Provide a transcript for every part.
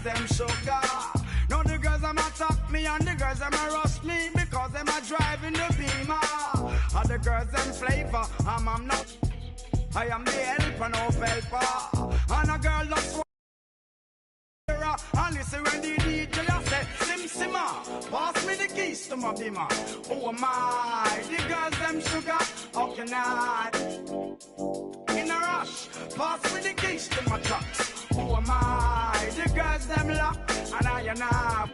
girls them sugar. Now the girls them attack me and the girls them rush me because them are driving the Beamer. And the girls them flavor, I'm not. I am the helper, no helper. And a girl loves and listen when the DJ I say, Sim Simma, pass me the keys to my Beamer. Oh my, the girls them sugar, how can I? In a rush, pass me the keys to my trucks. Oh my, the girls them lock, and I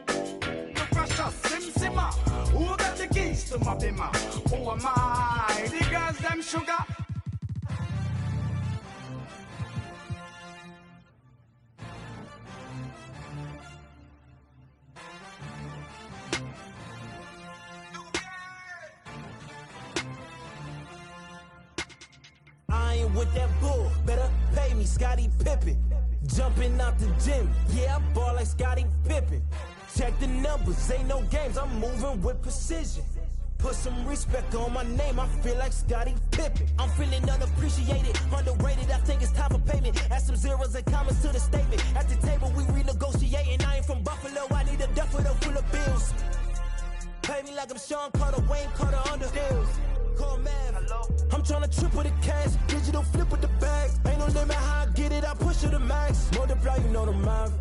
the precious Sim Simma, who got the keys to my Beamer? Oh my, the girls them sugar. I ain't with that bull, better pay me, Scottie Pippen. Jumping out the gym, yeah, I ball like Scottie Pippen. Check the numbers, ain't no games, I'm moving with precision. Put some respect on my name, I feel like Scottie Pippen. I'm feeling unappreciated, underrated, I think it's time for payment. Add some zeros and commas to the statement. At the table we renegotiating, I ain't from Buffalo, I need a duffel full of bills. Pay me like I'm Sean Carter, Wayne Carter under deals. Call Mav. I'm tryna triple the cash, digital flip with the bags. Ain't no limit how I get it, I push it to max. Multiply, you know the math.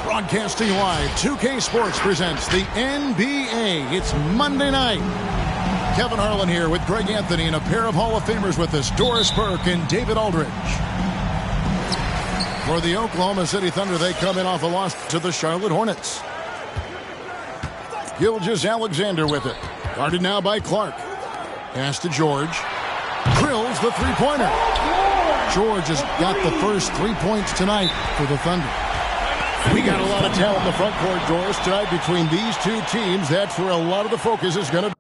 Broadcasting live, 2K Sports presents the NBA. It's Monday night. Kevin Harlan here with Greg Anthony and a pair of Hall of Famers with us, Doris Burke and David Aldridge. For the Oklahoma City Thunder, they come in off a loss to the Charlotte Hornets. Gilgeous-Alexander with it. Guarded now by Clark. Pass to George. Drills the three-pointer. George has got the first 3 points tonight for the Thunder. We got a lot of talent in the front court, Doris, tonight between these two teams. That's where a lot of the focus is going to be.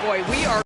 Boy, we are.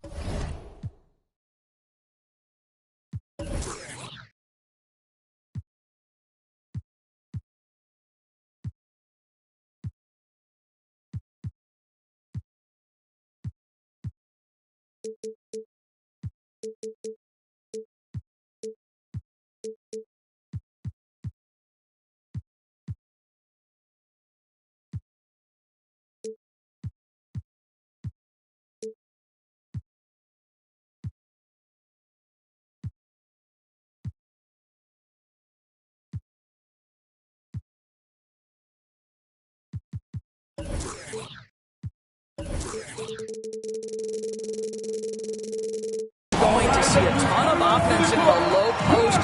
Going to see a ton of offense in the low post.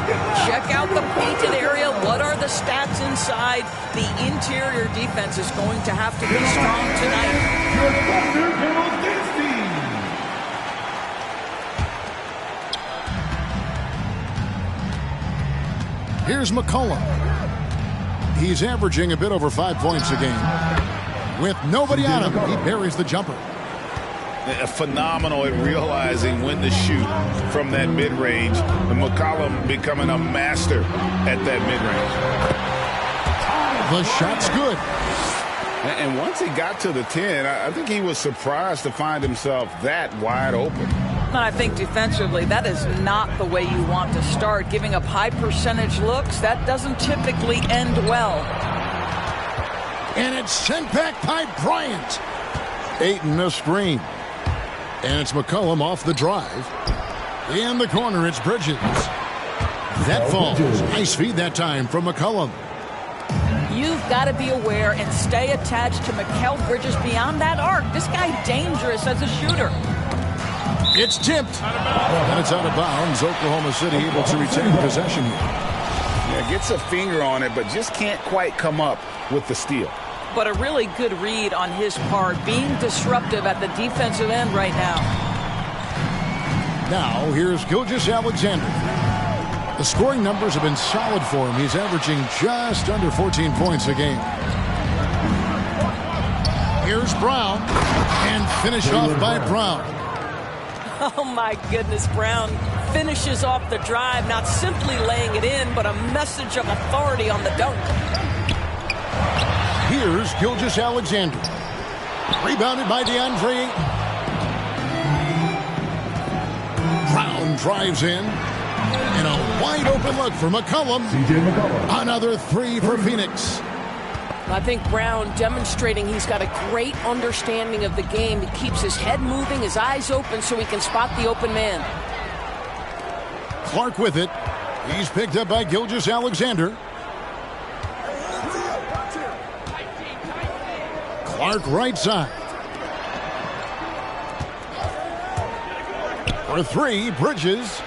Check out the painted area. What are the stats inside? The interior defense is going to have to be strong tonight. Here's McCollum. He's averaging a bit over 5 points a game. With nobody on him, he buries the jumper. Phenomenal at realizing when to shoot from that mid-range. And McCollum becoming a master at that mid-range. The shot's good. And once he got to the 10, I think he was surprised to find himself that wide open. I think defensively, that is not the way you want to start. Giving up high percentage looks, that doesn't typically end well. And it's sent back by Bryant. Ayton a screen. And it's McCollum off the drive. In the corner, it's Bridges. That falls. Nice feed that time from McCollum. You've got to be aware and stay attached to Mikal Bridges beyond that arc. This guy dangerous as a shooter. It's tipped. And it's out of bounds. Oklahoma City able to retain possession here. Yeah, gets a finger on it, but just can't quite come up with the steal. But a really good read on his part, being disruptive at the defensive end right now. Now, here's Gilgeous-Alexander. The scoring numbers have been solid for him. He's averaging just under 14 points a game. Here's Brown. And finished off by Brown. Oh, my goodness, Brown finishes off the drive, not simply laying it in, but a message of authority on the dunk. Here's Gilgeous-Alexander. Rebounded by DeAndre Ayton. Brown drives in. And a wide open look for McCollum. Another three for Phoenix. I think Brown demonstrating he's got a great understanding of the game. He keeps his head moving, his eyes open so he can spot the open man. Clark with it. He's picked up by Gilgeous-Alexander. Clark right side. For three, Bridges.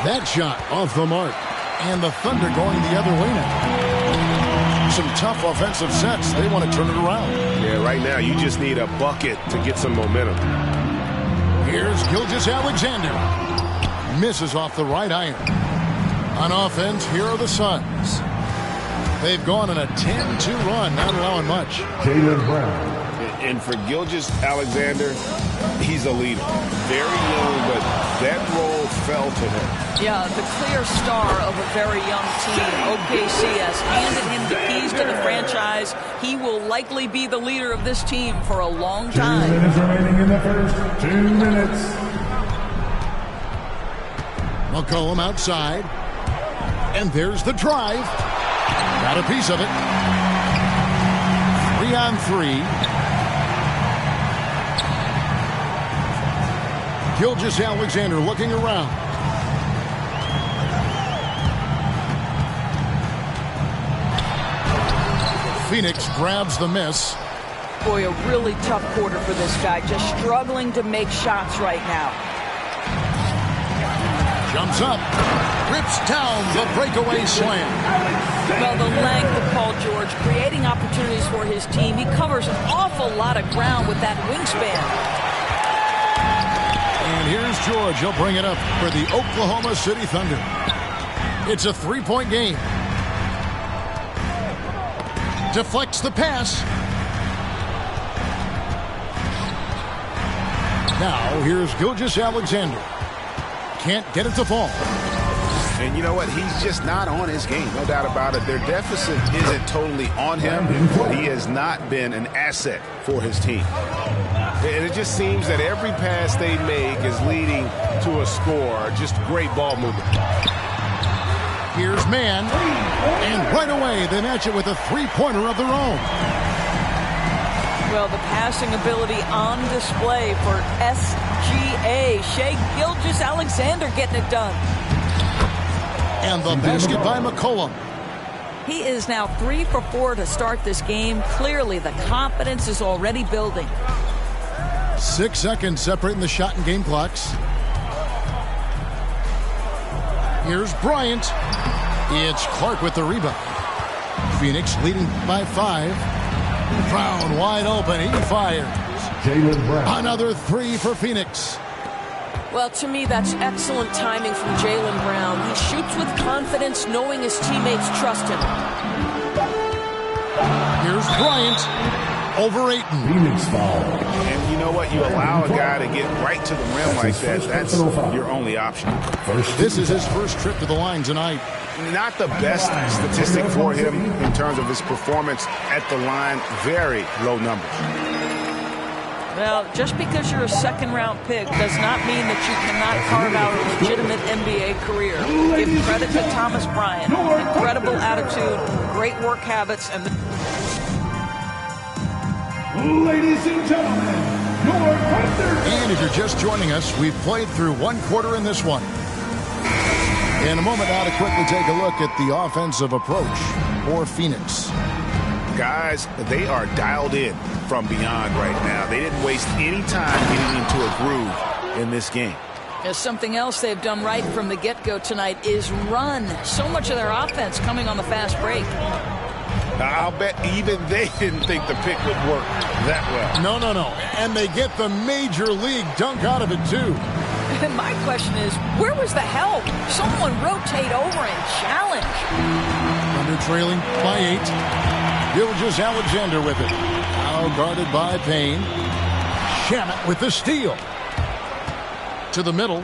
That shot off the mark. And the Thunder going the other way now. Some tough offensive sets. They want to turn it around. Yeah, right now you just need a bucket to get some momentum. Here's Gilgeous-Alexander. Misses off the right iron. On offense, here are the Suns. They've gone on a 10-2 run, not allowing much. Jaylen Brown. And for Gilgeous-Alexander, he's a leader. Very young, but that role fell to him. Yeah, the clear star of a very young team. OKC has handed him the keys to the franchise. He will likely be the leader of this team for a long time. 2 minutes remaining in the first. 2 minutes. McCollum outside. And there's the drive. Got a piece of it. 3-on-3. Gilgeous-Alexander looking around. Phoenix grabs the miss. Boy, a really tough quarter for this guy. Just struggling to make shots right now. Jumps up. Rips down the breakaway slam. Well, the length of Paul George, creating opportunities for his team. He covers an awful lot of ground with that wingspan. And here's George. He'll bring it up for the Oklahoma City Thunder. It's a three-point game. Deflects the pass. Now, here's Gilgeous-Alexander. Can't get it to fall. And you know what? He's just not on his game. No doubt about it. Their deficit isn't totally on him, but he has not been an asset for his team. And it just seems that every pass they make is leading to a score. Just great ball movement. Here's Mann. And right away, they match it with a three-pointer of their own. Well, the passing ability on display for SGA. Shai Gilgeous-Alexander getting it done. And the basket by McCollum. He is now 3 for 4 to start this game. Clearly, the confidence is already building. 6 seconds separating the shot and game clocks. Here's Bryant. It's Clark with the rebound. Phoenix leading by 5. Brown wide open. He fires. Jaylen Brown. Another three for Phoenix. Well, to me, that's excellent timing from Jaylen Brown. He shoots with confidence, knowing his teammates trust him. Here's Bryant over Ayton. Phoenix foul. And you know what? You allow a guy to get right to the rim like that. That's your only option. This is his first trip to the line tonight. Not the best statistic for him in terms of his performance at the line. Very low numbers. Well, just because you're a second-round pick does not mean that you cannot carve out a legitimate NBA career. Give credit to Thomas Bryant. Incredible attitude, great work habits, and Ladies and gentlemen, your Thunder. And if you're just joining us, we've played through one quarter in this one. In a moment now to quickly take a look at the offensive approach for Phoenix. Guys, they are dialed in from beyond right now. They didn't waste any time getting into a groove in this game. As something else they've done right from the get-go tonight is run. So much of their offense coming on the fast break. I'll bet even they didn't think the pick would work that well. No. And they get the major league dunk out of it, too. And my question is, where was the help? Someone rotate over and challenge. Under trailing by 8. Gilgeous-Alexander with it. Now guarded by Payne. Shamet with the steal. To the middle.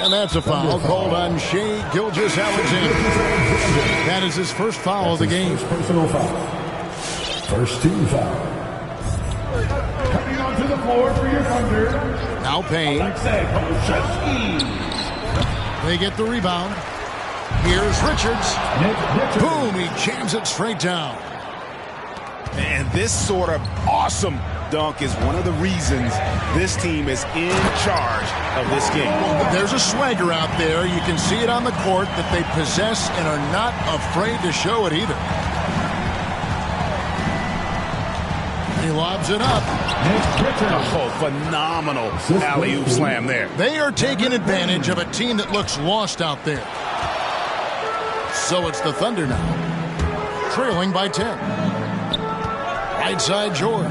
And that's a foul called on Shai Gilgeous-Alexander. That is his first foul of the game. Personal foul. First team foul. Coming onto the floor for your Thunder. Now Payne. Alexei Pokusevski. They get the rebound. Here's Richards. Boom, he jams it straight down. And this sort of awesome dunk is one of the reasons this team is in charge of this game. There's a swagger out there. You can see it on the court that they possess and are not afraid to show it either. He lobs it up. Oh, phenomenal alley-oop slam there. They are taking advantage of a team that looks lost out there. So it's the Thunder now, trailing by 10. Right side George.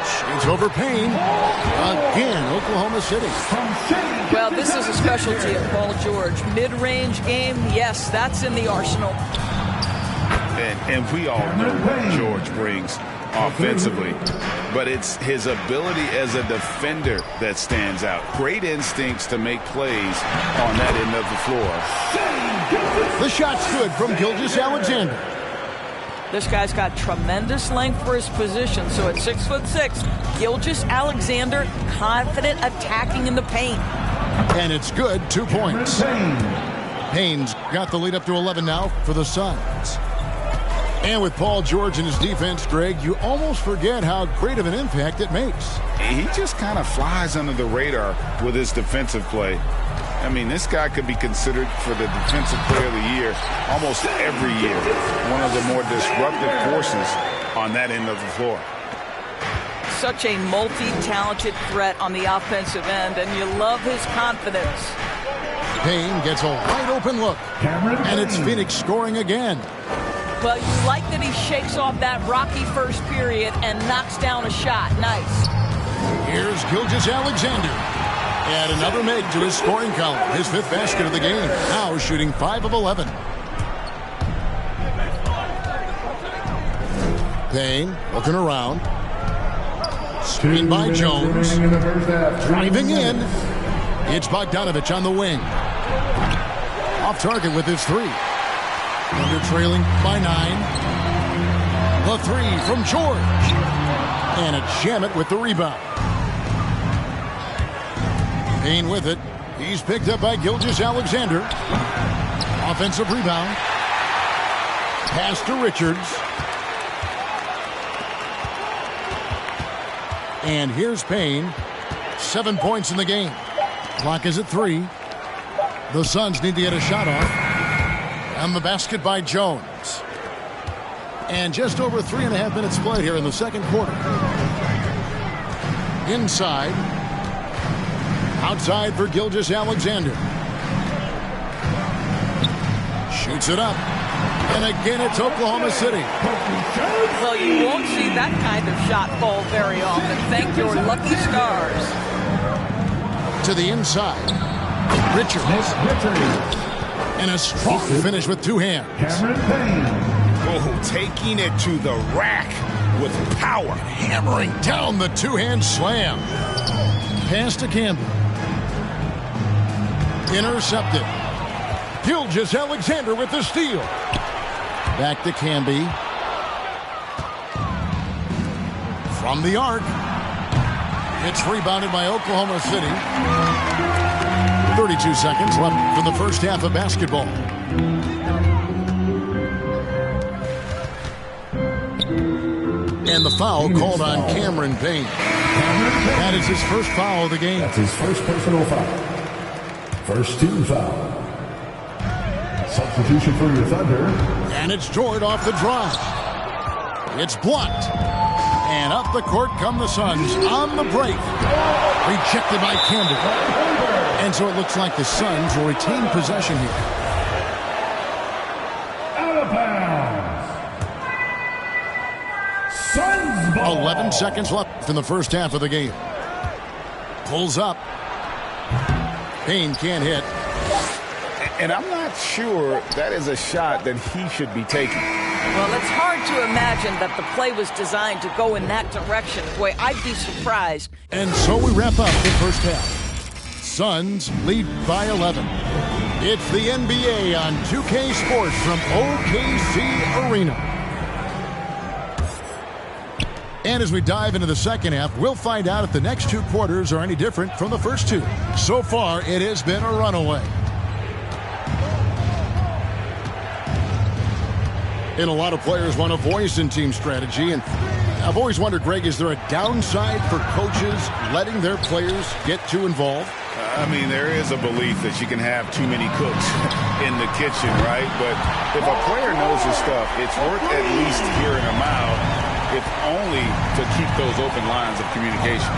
Shades over Payne. Again, Oklahoma City. Well, this is a specialty of Paul George. Mid-range game, yes, that's in the arsenal. And we all know what George brings offensively, but it's his ability as a defender that stands out. Great instincts to make plays on that end of the floor. The shot's good from Gilgeous-Alexander. This guy's got tremendous length for his position, so at 6'6", Gilgeous-Alexander confident attacking in the paint. And it's good, 2 points. Payne's got the lead up to 11 now for the Suns. And with Paul George in his defense, Greg, you almost forget how great of an impact it makes. He just kind of flies under the radar with his defensive play. I mean, this guy could be considered for the Defensive Player of the Year almost every year. One of the more disruptive forces on that end of the floor. Such a multi-talented threat on the offensive end, and you love his confidence. Payne gets a wide open look, and it's Phoenix scoring again. Well, you like that he shakes off that rocky first period and knocks down a shot. Nice. Here's Gilgeous-Alexander. Add another make to his scoring column. His 5th basket of the game. Now shooting 5 of 11. Payne looking around. Screen by Jones. Driving in. It's Bogdanovich on the wing. Off target with his 3. Under trailing by 9. The 3 from George. And a Shamet with the rebound. Payne with it. He's picked up by Gilgeous-Alexander. Offensive rebound. Pass to Richards. And here's Payne. 7 points in the game. Clock is at 3. The Suns need to get a shot off. And the basket by Jones. And just over 3.5 minutes played here in the second quarter. Inside. Outside for Gilgeous-Alexander. Shoots it up. And again, it's Oklahoma City. Well, you won't see that kind of shot fall very often. Thank your lucky stars. To the inside. Richards. And a strong finish with two hands. Cameron Payne. Oh, taking it to the rack with power. Hammering down the two-hand slam. Pass to Campbell. Intercepted. Gilgeous-Alexander with the steal. Back to Camby. From the arc. It's rebounded by Oklahoma City. 32 seconds left for the first half of basketball. And the foul called on Cameron Payne. That is his first foul of the game. That's his first personal foul. First team foul. Substitution for your Thunder. And it's Jordan off the drive. It's blocked. And up the court come the Suns on the break. Rejected by Campbell. And so it looks like the Suns will retain possession here. Out of bounds. Suns ball. 11 seconds left in the first half of the game. Pulls up. Payne can't hit. And I'm not sure that is a shot that he should be taking. Well, it's hard to imagine that the play was designed to go in that direction. Boy, I'd be surprised. And so we wrap up the first half. Suns lead by 11. It's the NBA on 2K Sports from OKC Arena. And as we dive into the second half, we'll find out if the next two quarters are any different from the first two. So far, it has been a runaway. And a lot of players want a voice in team strategy. And I've always wondered, Greg, is there a downside for coaches letting their players get too involved? I mean, there is a belief that you can have too many cooks in the kitchen, right? But if a player knows his stuff, it's worth at least hearing him out, if only to keep those open lines of communication.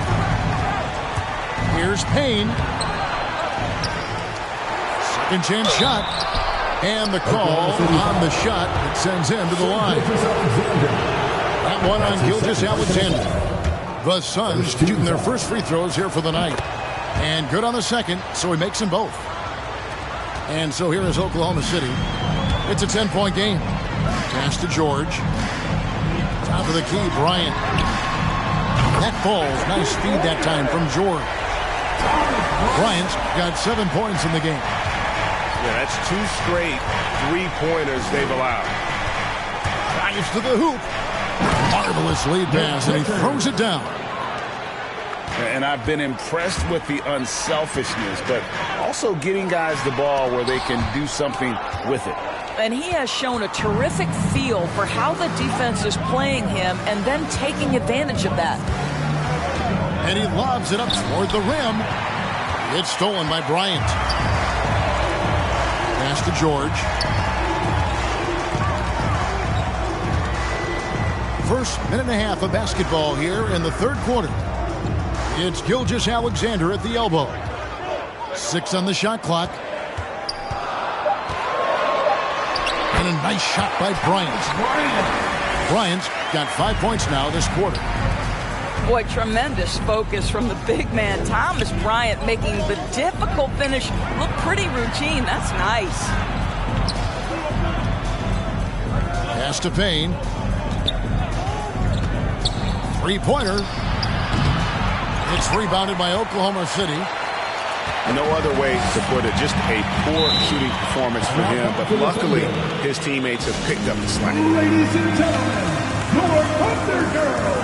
Here's Payne. Second chance shot. And the call on the shot that sends him to the line. That one on Gilgeous-Alexander. The Suns shooting their first free throws here for the night. And good on the second, so he makes them both. And so here is Oklahoma City. It's a 10-point game. Pass to George. Top of the key, Bryant. That falls. Nice feed that time from George. Bryant's got 7 points in the game. Yeah, that's two straight three-pointers they've allowed. Drives to the hoop. Marvelous lead pass, and he throws it down. And I've been impressed with the unselfishness, but also getting guys the ball where they can do something with it. And he has shown a terrific feel for how the defense is playing him and then taking advantage of that. And he lobs it up toward the rim. It's stolen by Bryant. Pass to George. First minute and a half of basketball here in the third quarter. It's Gilgeous-Alexander at the elbow. 6 on the shot clock. And a nice shot by Bryant. Bryant's got 5 points now this quarter. Boy, tremendous focus from the big man, Thomas Bryant, making the difficult finish look pretty routine. That's nice. Pass to Payne. Three-pointer. It's rebounded by Oklahoma City. No other way to put it. Just a poor shooting performance for him. But luckily, his teammates have picked up the slack. Ladies and gentlemen, your Thunder Girls.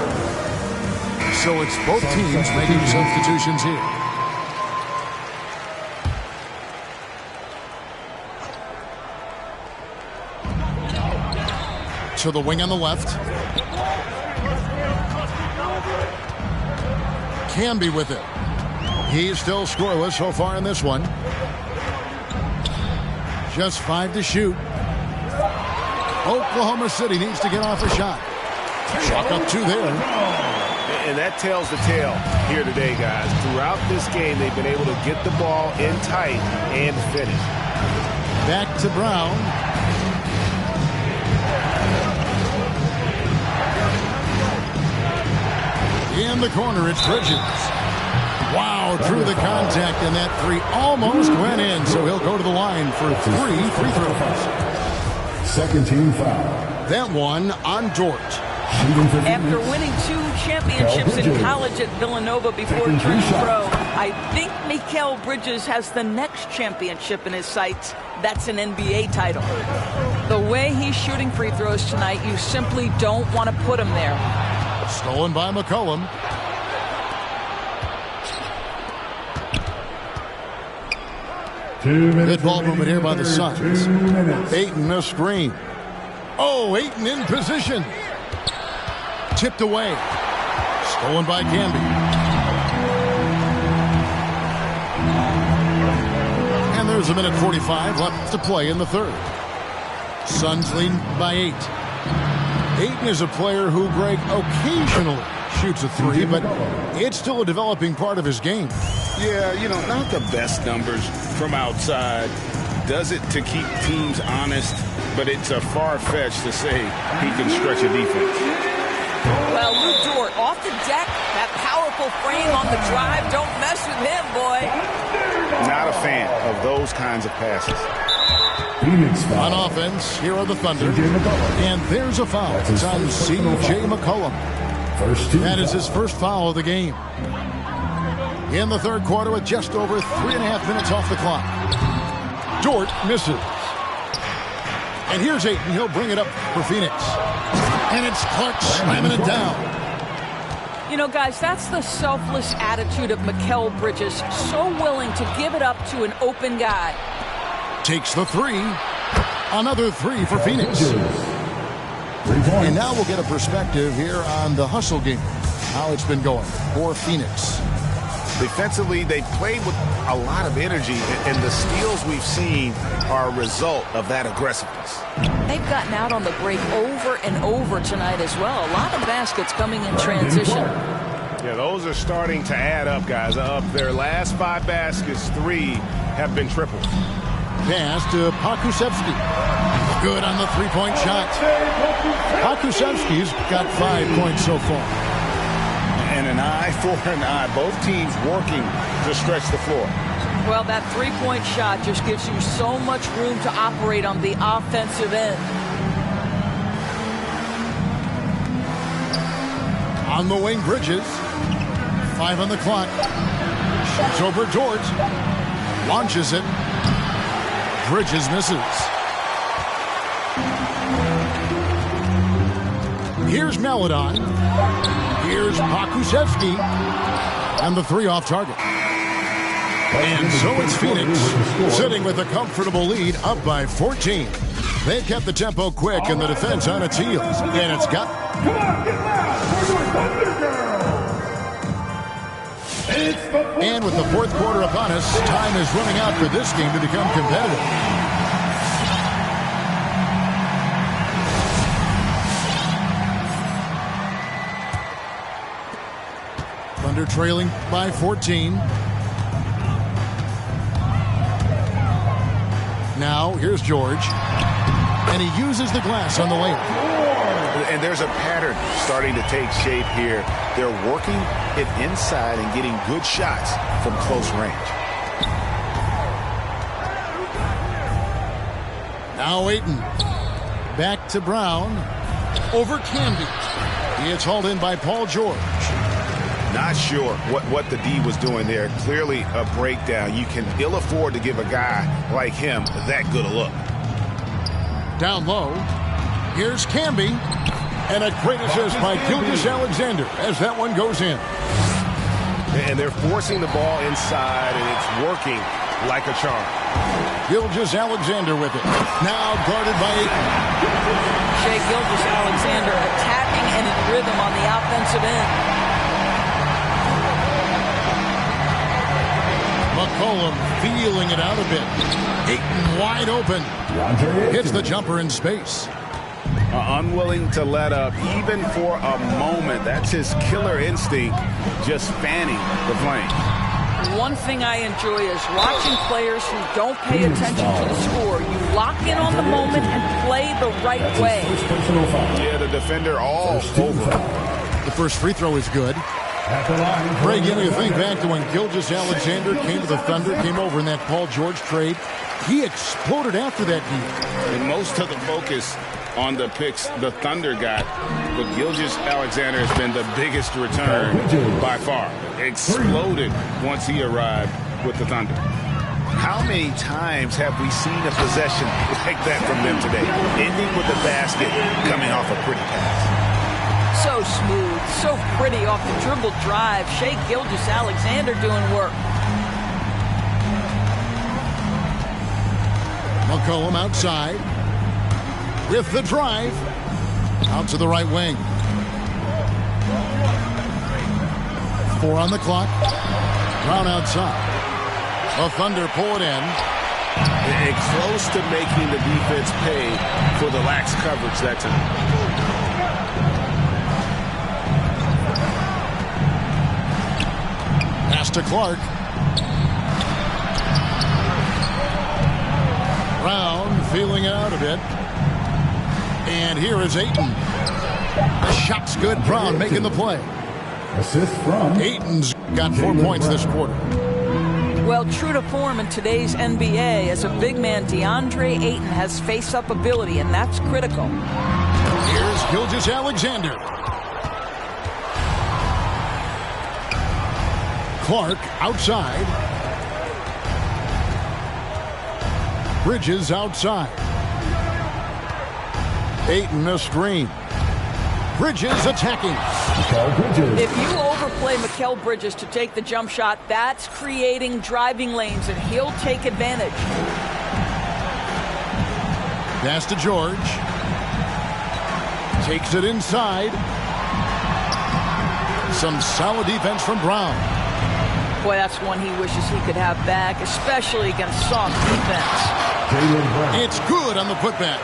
So it's both teams making substitutions here. To the wing on the left. Camby with it. He's still scoreless so far in this one. Just 5 to shoot. Oklahoma City needs to get off a shot. Chalk up 2 there. And that tells the tale here today, guys. Throughout this game, they've been able to get the ball in tight and finish. Back to Brown. In the corner, it's Bridges. Wow, through the contact, and that three almost went in, so he'll go to the line for 3 free throws. Second team foul. That one on Dort. After winning 2 championships in college at Villanova before turning pro, I think Mikal Bridges has the next championship in his sights. That's an NBA title. The way he's shooting free throws tonight, you simply don't want to put him there. Stolen by McCollum. Good ball movement here by the Suns. Ayton a screen. Oh, Ayton in position. Tipped away. Stolen by Camby. And there's a minute 45 left to play in the third. Suns lead by 8. Ayton is a player who, Greg, occasionally shoots a three, but it's still a developing part of his game. Yeah, you know, not the best numbers from outside. Does it to keep teams honest, but it's a far-fetched to say he can stretch a defense. Well, Lou Dort off the deck, that powerful frame on the drive. Don't mess with him, boy. Not a fan of those kinds of passes. On offense, here are the Thunder. And there's a foul. It's on C.J. McCollum. That is his first foul of the game. In the third quarter with just over 3.5 minutes off the clock. Dort misses. And here's Ayton. He'll bring it up for Phoenix. And it's Clark slamming it down. You know, guys, that's the selfless attitude of Mikal Bridges. So willing to give it up to an open guy. Takes the three. Another three for Phoenix. And now we'll get a perspective here on the hustle game. How it's been going for Phoenix. Defensively, they played with a lot of energy, and the steals we've seen are a result of that aggressiveness. They've gotten out on the break over and over tonight as well. A lot of baskets coming in transition. Yeah, those are starting to add up, guys. Of their last 5 baskets, 3 have been triples. Pass to Pokusevski. Good on the three-point shot. Pokusevski's got 5 points so far. And an eye for an eye. Both teams working to stretch the floor. Well, that three-point shot just gives you so much room to operate on the offensive end. On the wing, Bridges. 5 on the clock. Shoots over Dort. Launches it. Bridges misses. Here's Maledon. Here's Pokusevski. And the 3 off target. And so it's Phoenix sitting with a comfortable lead up by 14. They kept the tempo quick and the defense on its heels. And it's got... Come on, get loud for your Thunder Girls. And with the fourth quarter upon us, time is running out for this game to become competitive. Thunder trailing by 14. Now, here's George. And he uses the glass on the layup. And there's a pattern starting to take shape here. They're working it inside and getting good shots from close range. Now Ayton. Back to Brown. Over Camby. He is hauled in by Paul George. Not sure what the D was doing there. Clearly a breakdown. You can ill afford to give a guy like him that good a look. Down low. Here's Camby. And a great assist by Gilgeous-Alexander as that one goes in. And they're forcing the ball inside, and it's working like a charm. Gilgeous-Alexander with it. Now guarded by Ayton. Shai Gilgeous-Alexander attacking and in rhythm on the offensive end. McCollum feeling it out a bit. Ayton wide open. Hits the jumper in space. Unwilling to let up even for a moment. That's his killer instinct, just fanning the flame. One thing I enjoy is watching players who don't pay attention to the score. You lock in on the moment and play the right way. Yeah, the defender all over. The first free throw is good. At the line. Greg, you think back to when Gilgeous-Alexander came to the Thunder, came over in that Paul George trade. He exploded after that deal. And most of the focus on the picks the Thunder got, but Gilgeous-Alexander has been the biggest return by far. Exploded once he arrived with the Thunder. How many times have we seen a possession like that from them today, ending with a basket coming off a pretty pass? So smooth, so pretty off the dribble drive. Shai Gilgeous-Alexander doing work. McCollum outside with the drive out to the right wing. 4 on the clock. Brown outside. The Thunder pull it in. And close to making the defense pay for the lax coverage that time. Pass to Clark. Brown feeling it out a bit. And here is Ayton. The shot's good. Brown making the play. Assist from Ayton's got 4 points this quarter. Well, true to form in today's NBA, as a big man, DeAndre Ayton has face-up ability, and that's critical. Here's Gilgeous-Alexander. Clark outside. Bridges outside. Ayton a screen. Bridges attacking. If you overplay Mikal Bridges to take the jump shot, that's creating driving lanes, and he'll take advantage. Pass to George. Takes it inside. Some solid defense from Brown. Boy, that's one he wishes he could have back, especially against soft defense. It's good on the putback.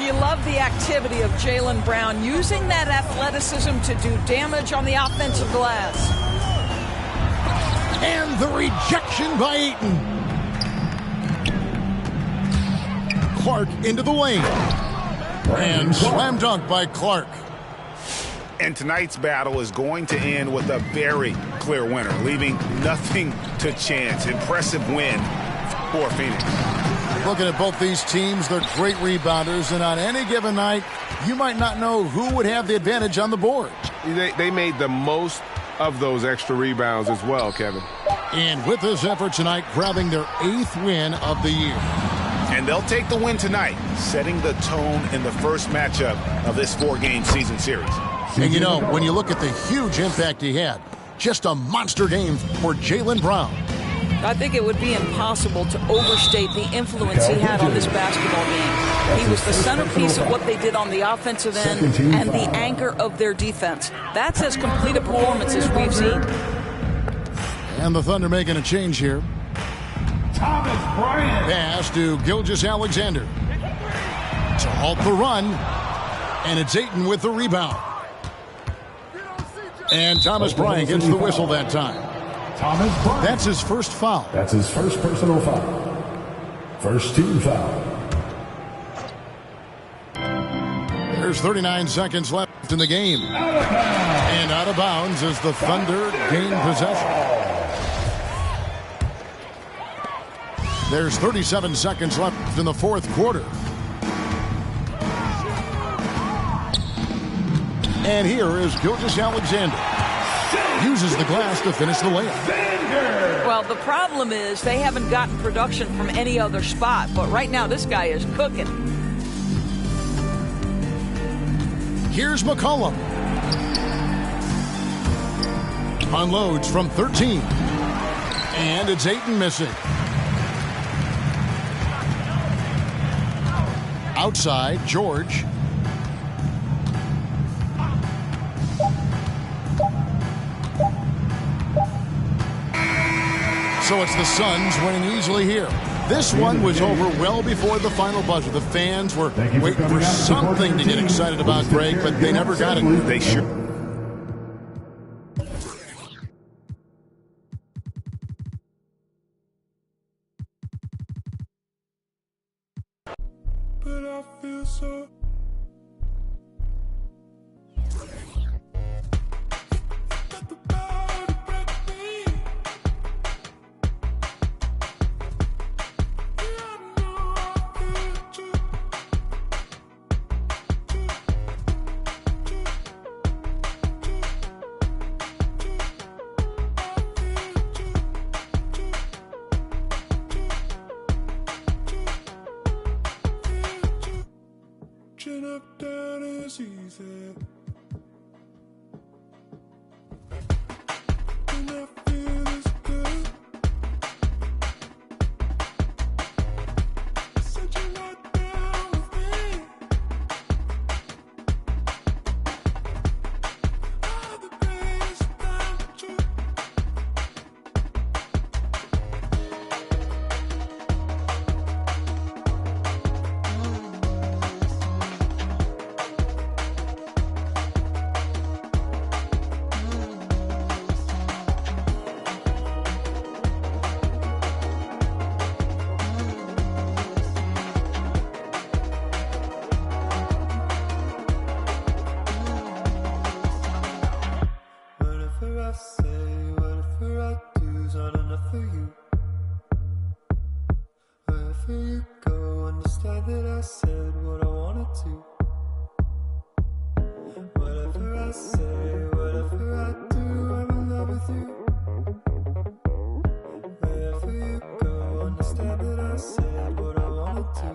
You love the activity of Jaylen Brown, using that athleticism to do damage on the offensive glass. And the rejection by Ayton. Clark into the lane. And slam dunk by Clark. And tonight's battle is going to end with a very clear winner, leaving nothing to chance. Impressive win for Phoenix. Looking at both these teams, they're great rebounders, and on any given night, you might not know who would have the advantage on the board. They made the most of those extra rebounds as well, Kevin. And with this effort tonight, grabbing their 8th win of the year. And they'll take the win tonight, setting the tone in the first matchup of this 4-game season series. And you know, when you look at the huge impact he had, just a monster game for Jaylen Brown. I think it would be impossible to overstate the influence he had on this basketball game. He was the centerpiece of what they did on the offensive end and the anchor of their defense. That's as complete a performance as we've seen. And the Thunder making a change here. Thomas Bryant. Pass to Gilgeous-Alexander to halt the run. And it's Ayton with the rebound. And Thomas Bryant gets the whistle that time. Thomas Bryant. That's his first foul. That's his first personal foul. First team foul. There's 39 seconds left in the game. And out of bounds as the Thunder gain possession. There's 37 seconds left in the fourth quarter. And here is Gilgeous-Alexander. Uses the glass to finish the layup. Well, the problem is they haven't gotten production from any other spot, but right now this guy is cooking. Here's McCollum. Unloads from 13. And it's Ayton missing. Outside, George. So it's the Suns winning easily here. This one was over well before the final buzzer. The fans were waiting for something to get excited about, Greg, but they never got it. They sure. But I feel so the easy. And I feel this good. Said you're not down with me. All the days without you. Whatever I say, whatever I do's not enough for you. Wherever you go, understand that I said what I wanted to. Whatever I say, whatever I do, I'm in love with you. Wherever you go, understand that I said what I wanted to.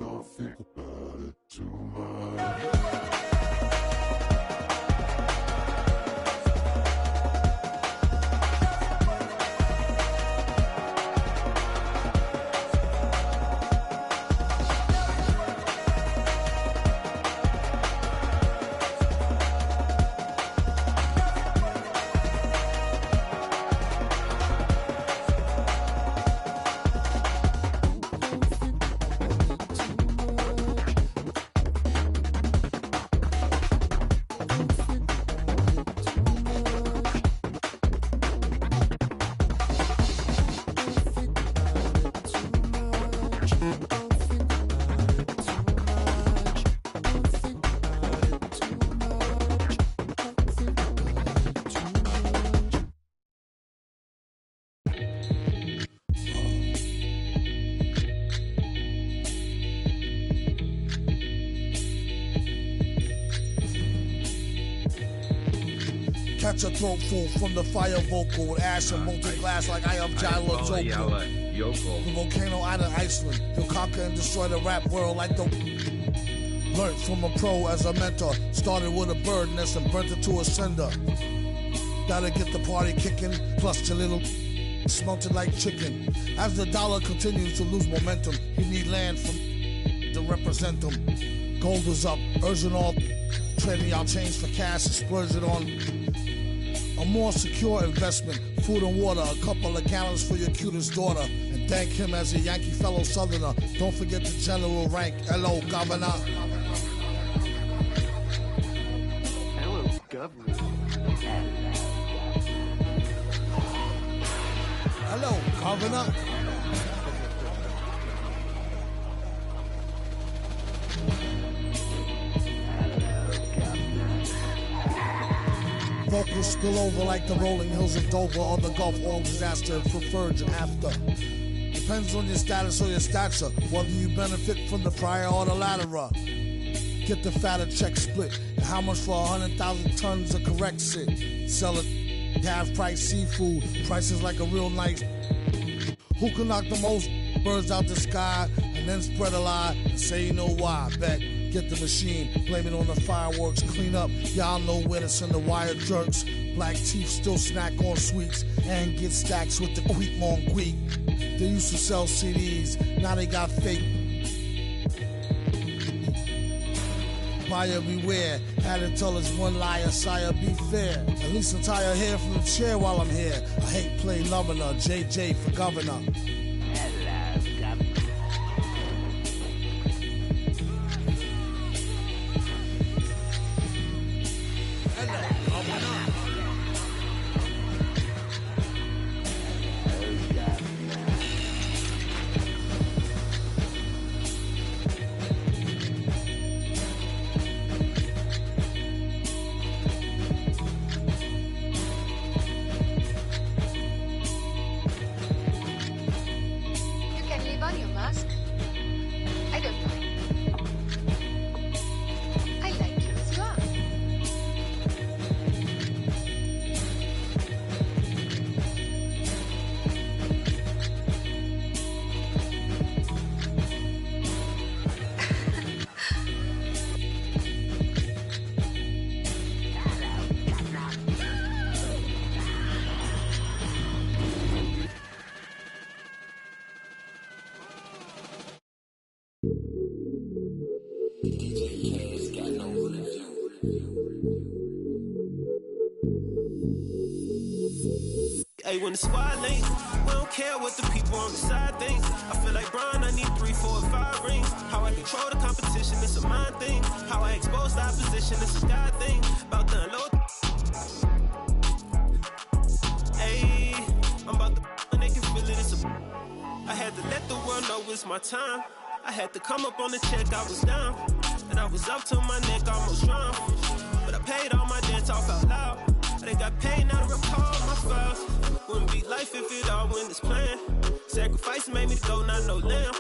Don't think about it too much. Catch a throat full from the fire vocal with ash and molten glass like I am Jalo Joko. The volcano out of Iceland. He'll conquer and destroy the rap world like the... Learned from a pro as a mentor. Started with a bird nest and burnt it to a cinder. Gotta get the party kicking. Plus your little... smelted like chicken. As the dollar continues to lose momentum, he need land from... to represent them. Gold is up. Urging all... trading y'all change for cash and splurge it on... a more secure investment, food and water, a couple of gallons for your cutest daughter, and thank him as a Yankee fellow Southerner. Don't forget the general rank. Hello, Governor. Hello, Governor. Hello, Governor. Vocals spill over like the rolling hills of Dover or the Gulf Oil disaster, preferred and after. Depends on your status or your stature, whether you benefit from the prior or the latter. Get the fatter check split, and how much for 100,000 tons of correct shit? Sell it, half price seafood, prices like a real nice. Who can knock the most birds out the sky, and then spread a lie and say you know why? Bet. Get the machine, blame it on the fireworks, clean up. Y'all know where to send the wire jerks. Black teeth still snack on sweets and get stacks with the quick mon quick. They used to sell CDs, now they got fake. Buyer beware, had to tell us one liar, sire, be fair. At least I'm tired here from the chair while I'm here. I hate play loving her, JJ for governor. when the squad link, we don't care what the people on the side think. I feel like Brian, I need 3, 4, 5 rings. How I control the competition, it's a mind thing. How I expose the opposition, it's a God thing. About to unload. Ayy, I'm about to and they can feel it, it's a. I had to let the world know it's my time. I had to come up on the check, I was down. And I was up to my neck, almost drowned. But I paid all my debts off out loud. They got paid, now to recall my files. Wouldn't be life if it all went as planned. Sacrifice made me go, not no lamb.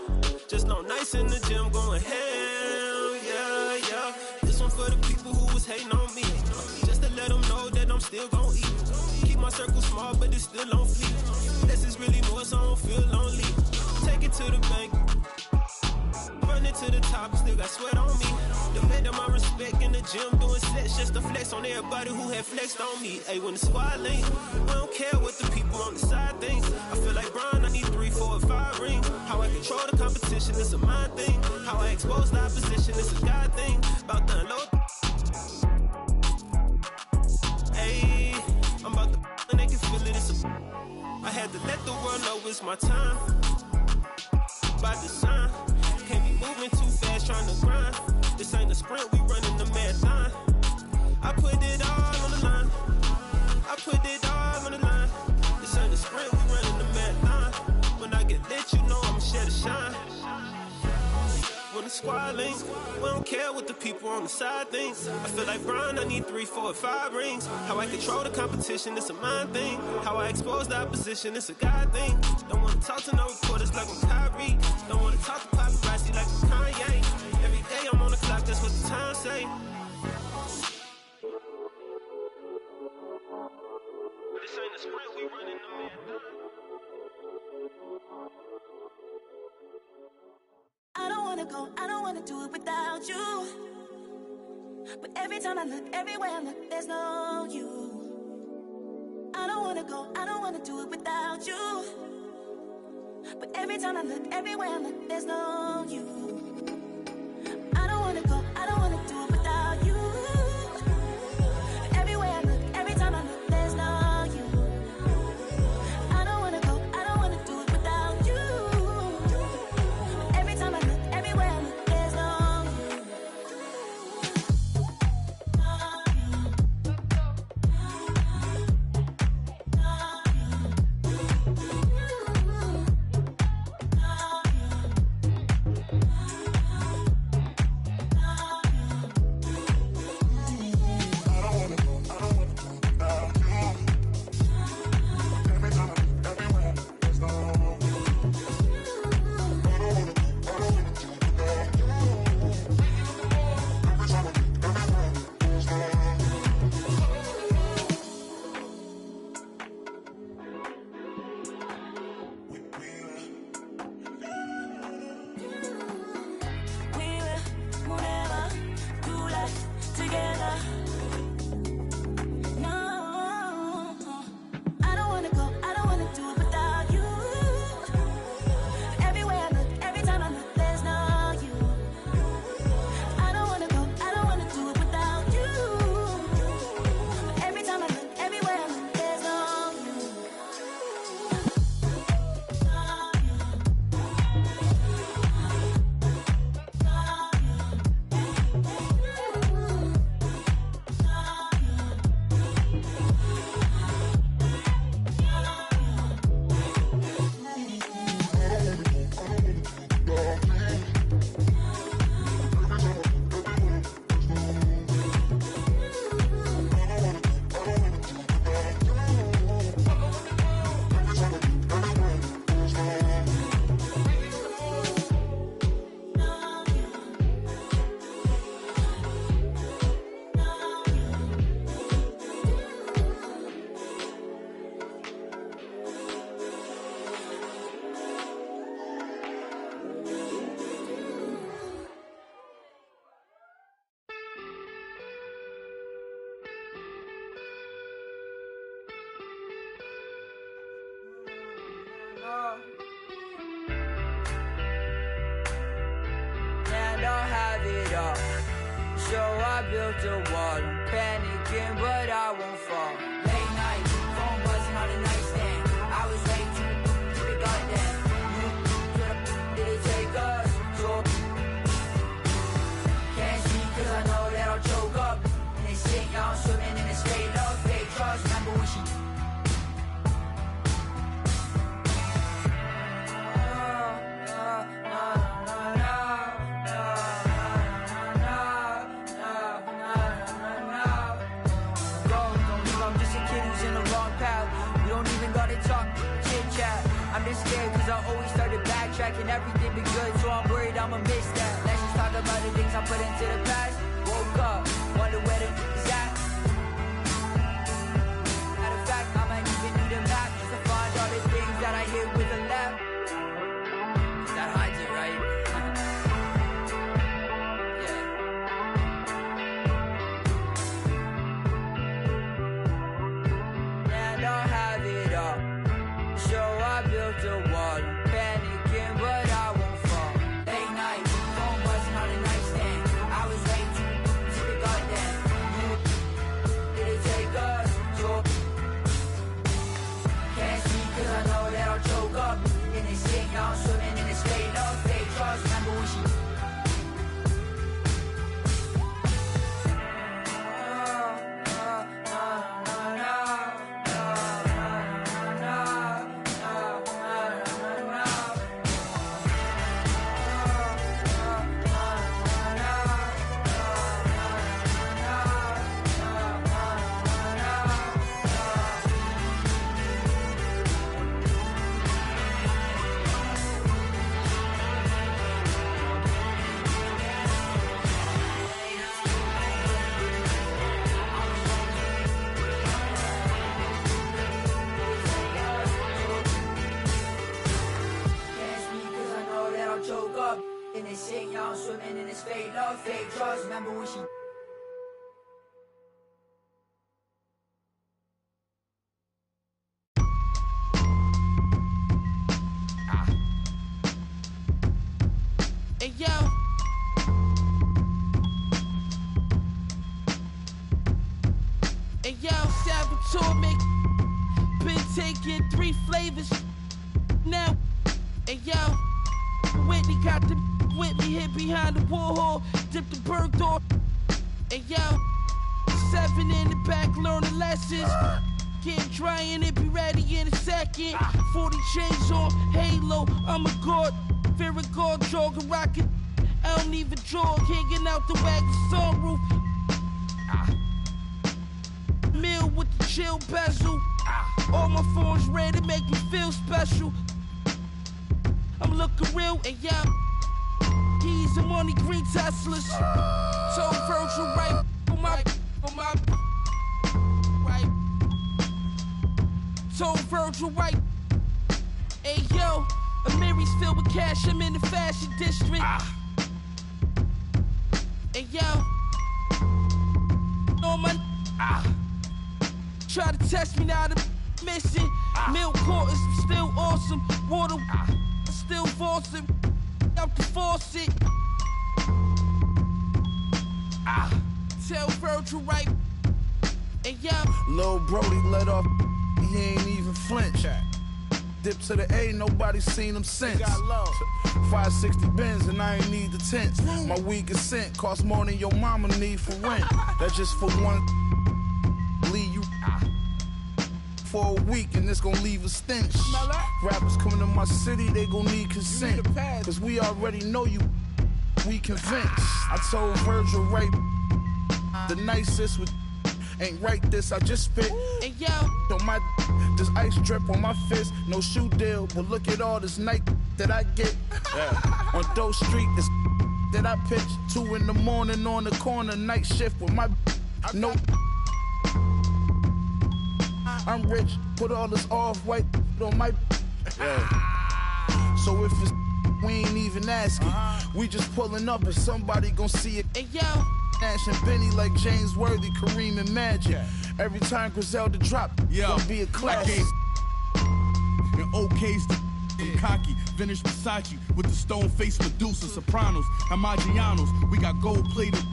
Just no nights in the gym going hell, yeah, yeah. This one for the people who was hating on me. Just to let them know that I'm still gon' eat. Keep my circle small, but it's still on fleek. This is really more, so I don't feel lonely. Take it to the bank. Running to the top, still got sweat on me. Defending my respect in the gym, doing sets just to flex on everybody who had flexed on me. Hey, when the squad link, we don't care what the people on the side think. I feel like Brian, I need 3, 4, 5 rings. How I control the competition, it's a mind thing. How I expose the opposition, it's a God thing. About to unload. Hey, I'm about to and they can feel it, it's a. I had to let the world know it's my time. By design. Can't be moving too fast, trying to grind. This ain't a sprint, we running the marathon. I put it all on the line. I put it all on the line. This ain't a sprint, we running the marathon. When I get lit, you know I'ma share the shine. When the squad links, we don't care what the people on the side think. I feel like Brian, I need 3, 4, 5 rings. How I control the competition, it's a mind thing. How I expose the opposition, it's a God thing. Don't wanna talk to no reporters like I'm Kyrie. Don't wanna talk to paparazzi like I'm Kanye. Every day I'm on the clock, that's what the time say. This ain't a sprint, we running the marathon. I don't wanna go, I don't wanna do it without you. But every time I look, everywhere I look, there's no you. I don't wanna go, I don't wanna do it without you. But every time I look, everywhere I look, there's no you. I don't wanna go, I don't wanna do it without you. But everywhere I look, every time I look, there's no you. I don't wanna go, I don't wanna do it without you. Every time I look, everywhere I look, there's no you. So I built a wall, I'm panicking, but I won't fall. Late night, phone buzzing on the nightstand. been scared cause I always started backtracking. Everything been good, so I'm worried I'ma miss that. Let's just talk about the things I put into the past. Woke up, wonder where the is at. Matter of fact, I might even need a map just to find all the things that I hid with a lab. That hides it, right? And I'll have it all. So I built a wall. I'm panicking, but I won't fall. Late night, phone buzzing on the nightstand. I was way too to the goddamn. Did it take us? So can't see cause I know that I'll choke up. In this shit, y'all swimming in this straight up fake trust. Remember when she swimming in this fake love, fake trust. Remember when she Hey yo, hey yo, Saboteur make been taking 3 flavors now. Hey yo, Whitney got the Whitney hid behind the Warhol, dipped the bird door. And yo, 7 in the back learning lessons. Get dry and it be ready in a second. 40 chains on, halo, I'm a god. Fear a god, jogging, rockin'. I don't even jog, hanging out the wagon sunroof. Meal with the chill bezel. All my phones red, it make me feel special. I'm looking real, and yeah. Keys and money, green Teslas. So Virgil right on my right. So Virgil right. Hey yo, Amiri's filled with cash. I'm in the fashion district. Hey yo, on my try to test me now. The missing milk quarters still awesome. Water still forcing. Out the faucet. Tell Virgil right. And yeah, Lil Brody let off, he ain't even flinch. Dip to the A, nobody seen him since. 560 Benz and I ain't need the tents. My weed is sent, cost more than your mama need for rent. That's just for one. Leave you for a week and it's gonna leave a stench. Rappers coming to my city, they gon' need consent. Cause we already know you, we convinced. I told Virgil right, the nicest with ain't right this, I just spit. And yo, on my this ice drip on my fist, no shoe deal, but look at all this night that I get. On Doe Street, this that I pitch 2 in the morning on the corner, night shift with my no. I'm rich, put all this off-white on my So if it's we ain't even asking, we just pulling up and somebody gon' see it. And yo, Nash and Benny like James Worthy, Kareem and Magic. Every time Griselda drop, gonna be a classic. And OK's the cocky, vintage Versace with the stone face Medusa, Sopranos, and Maggianos. We got gold plated.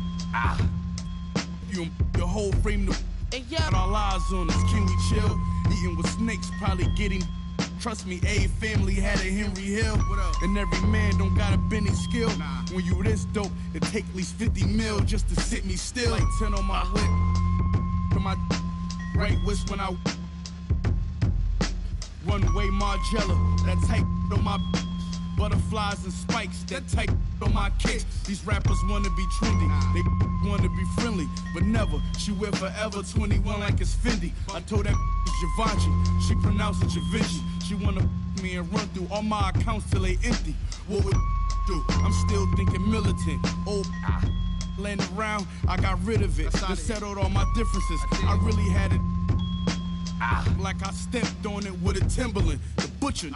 You the whole frame the. Got our lives on us, can we chill? Eating with snakes, probably getting. Trust me, A family had a Henry Hill. And every man don't got a Benny skill. When you this dope, it take at least 50 mil just to sit me still. Like 10 on my whip. To my right wrist when I one-way Margiela. That type on my butterflies and spikes. That type on my kicks. These rappers wanna be trendy. They wanna be friendly, but never. She wear forever 21 like it's Fendi. I told that Givenchy, she pronounced it Givenchy. She wanna me and run through all my accounts till they empty. What would do? I'm still thinking militant. Laying around, I got rid of it. Just settled all my differences. I really had it. Like I stepped on it with a Timberland. The butcher.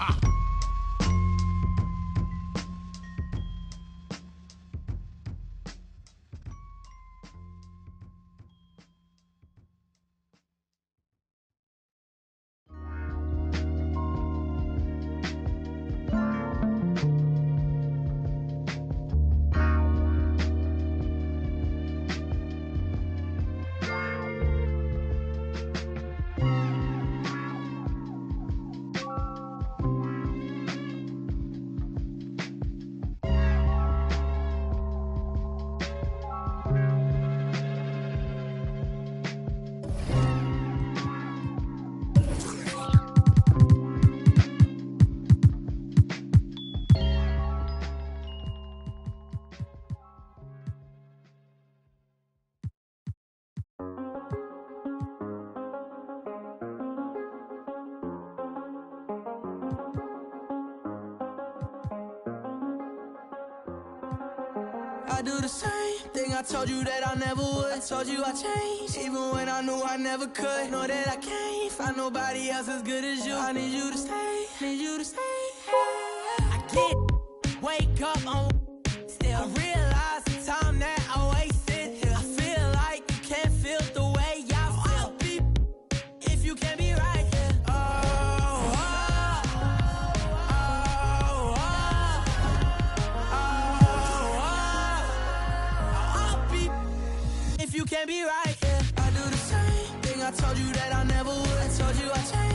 I do the same thing I told you that I never would. I told you I changed, even when I knew I never could. Know that I can't find nobody else as good as you. I need you to stay, need you to stay. I get, wake up on still. I realize the time that I wasted here. I feel like you can't feel the way I feel. I'll be if you can't be right here. If you can't be right, yeah. I do the same thing I told you that I never would. I told you I changed.